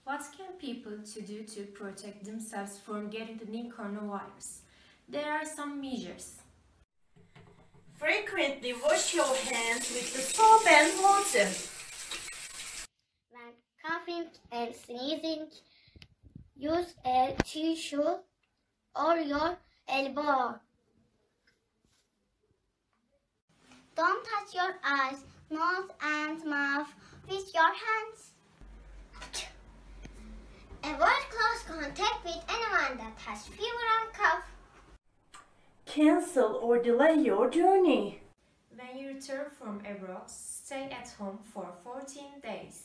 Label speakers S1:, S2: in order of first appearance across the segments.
S1: What can people do to protect themselves from getting the new coronavirus? There are some measures.
S2: Frequently wash your hands with the soap and water.
S3: When coughing and sneezing, use a tissue or your elbow. Don't touch your eyes, nose and mouth with your hands. Avoid close contact with anyone that has fever and cough.
S2: Cancel or delay your journey.
S1: When you return from abroad, stay at home for 14 days.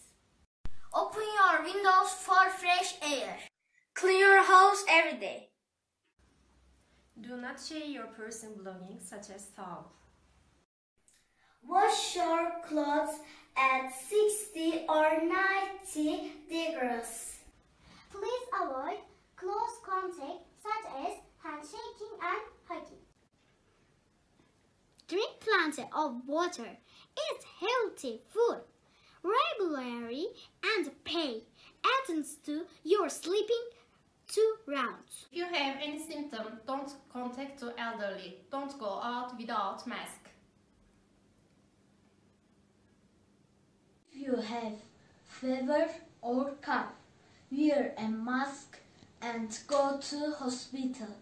S3: Open your windows for fresh air. Clean your house every day.
S1: Do not share your personal belongings such as towels.
S3: Wash your clothes at 60 or 90 degrees. Please avoid close contact such as handshaking and hugging. Drink plenty of water. Eat healthy food regularly and pay attention to your sleeping 2 rounds.
S1: If you have any symptom, don't contact the elderly. Don't go out without mask.
S4: If you have fever or cough, wear a mask and go to hospital.